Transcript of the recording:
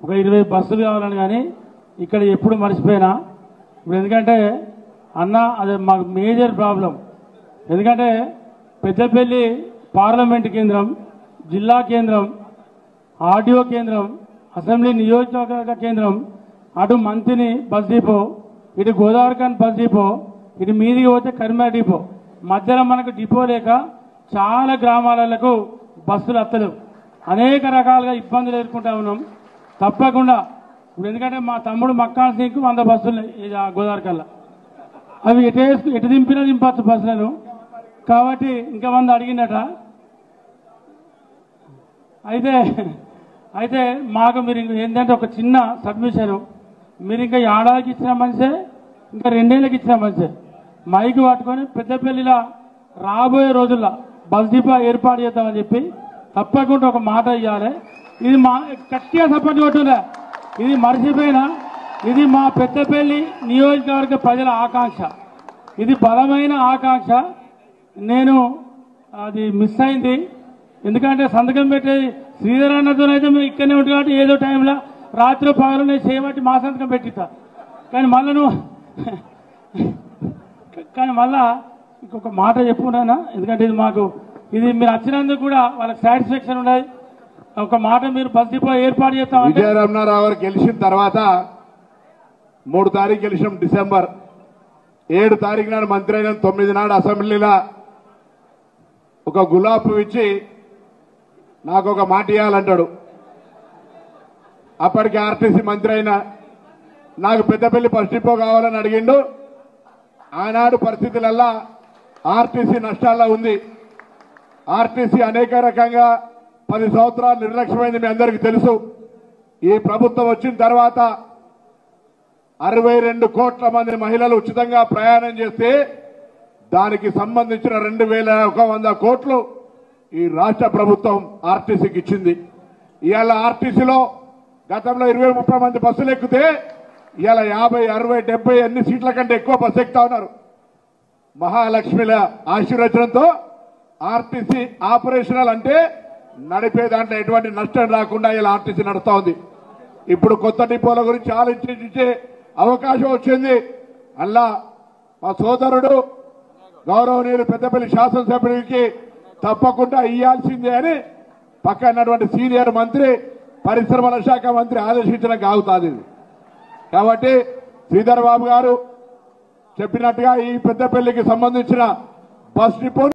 ఒక 20 బస్సులు కావాలని, కానీ ఇక్కడ ఎప్పుడు మర్చిపోయినా. ఇప్పుడు ఎందుకంటే అన్న అది మాకు మేజర్ ప్రాబ్లం. ఎందుకంటే పెద్దపల్లి పార్లమెంటు కేంద్రం, జిల్లా కేంద్రం, ఆర్డీఓ కేంద్రం, అసెంబ్లీ నియోజకవర్గ కేంద్రం, అటు మంతిని బస్ డిపో, ఇటు గోదావరిఖాన్ బస్ డిపో, ఇటు మీదికి పోతే కరీంనగర్ డిపో. మధ్యలో మనకు డిపో లేక చాలా గ్రామాలకు బస్సులు వస్తలేవు. అనేక రకాలుగా ఇబ్బందులు ఎదుర్కొంటా ఉన్నాం. తప్పకుండా ఇప్పుడు ఎందుకంటే మా తమ్ముడు మక్కాన్ సింగ్కు 100 బస్సులు గోదావరిఖాన్లో, అవి ఎటు దింపినా దింపచ్చు బస్సులను. కాబట్టి ఇంకా 100 అడిగినట. అయితే మాకు మీరు ఏంటంటే ఒక చిన్న సబ్మిషన్, మీరు ఇంకా ఏడాదికి ఇచ్చిన మనిషే, ఇంకా 2 ఏళ్ళకి ఇచ్చిన మనిషే, మైకు పట్టుకొని పెద్దపల్లిలో రాబోయే రోజుల్లో బస్ డిపో ఏర్పాటు చేద్దామని చెప్పి తప్పకుండా ఒక మాట ఇవ్వాలి. ఇది మా గట్టిగా సపోర్ట్ కొట్టుండే, ఇది మర్చిపోయినా, ఇది మా పెద్దపల్లి నియోజకవర్గ ప్రజల ఆకాంక్ష, ఇది బలమైన ఆకాంక్ష. నేను అది మిస్ అయింది. ఎందుకంటే సంతకం పెట్టేది శ్రీధర్ అన్నతోనైతే మేము ఇక్కడనే ఉంటుంది కాబట్టి ఏదో టైంలో రాత్రి పగలు చేయబట్టి మా సంతకం పెట్టిస్తా. కానీ మళ్ళా ఇంకొక మాట చెప్పుకున్నానా, ఎందుకంటే ఇది మాకు ఇది మీరు వచ్చినందుకు కూడా వాళ్ళకి సాటిస్ఫాక్షన్ ఉండదు. ఒక మాట మీరు బస్ డిపో ఏర్పాటు చేస్తామంటే విజయరమణారావు గారు గెలిచిన తర్వాత 3 తారీఖు గెలిచినాం డిసెంబర్, 7 తారీఖు నాడు మంత్రి అయిన 9 నాడు అసెంబ్లీలో ఒక గులాబ్ ఇచ్చి నాకు ఒక మాట ఇవ్వాలంటాడు. అప్పటికి ఆర్టీసీ మంత్రి అయినా నాకు పెద్దపల్లి బస్ డిపో కావాలని అడిగిండు. ఆనాడు పరిస్థితులల్లా ఆర్టీసీ నష్టాల్లో ఉంది. ఆర్టీసీ అనేక రకంగా 10 సంవత్సరాలు నిర్లక్ష్యమైంది, మీ అందరికీ తెలుసు. ఈ ప్రభుత్వం వచ్చిన తర్వాత 62 కోట్ల మంది మహిళలు ఉచితంగా ప్రయాణం చేస్తే దానికి సంబంధించిన 2100 కోట్లు ఈ రాష్ట్ర ప్రభుత్వం ఆర్టీసీకి ఇచ్చింది. ఇవాళ ఆర్టీసీలో గతంలో 20-30 మంది బస్సులు ఎక్కితే ఇవాళ 50, 60, 70 అన్ని సీట్ల కంటే ఎక్కువ బస్సు ఎక్కుతా ఉన్నారు. మహాలక్ష్మిల ఆశీర్వచనంతో ఆర్టీసీ ఆపరేషనల్ అంటే నడిపే దాంట్లో ఎటువంటి నష్టం రాకుండా ఇలా ఆర్టీసీ నడుస్తా ఉంది. ఇప్పుడు కొత్త డిపోల గురించి ఆలోచించే అవకాశం వచ్చింది. అలా మా సోదరుడు గౌరవనీయులు పెద్దపల్లి శాసనసభ్యుడికి తప్పకుండా ఇయ్యాల్సిందే అని పక్కనటువంటి సీనియర్ మంత్రి, పరిశ్రమల శాఖ మంత్రి ఆదేశించడానికి ఆగుతుంది. కాబట్టి శ్రీధర్ బాబు గారు చెప్పినట్టుగా ఈ పెద్దపల్లికి సంబంధించిన బస్ డిపో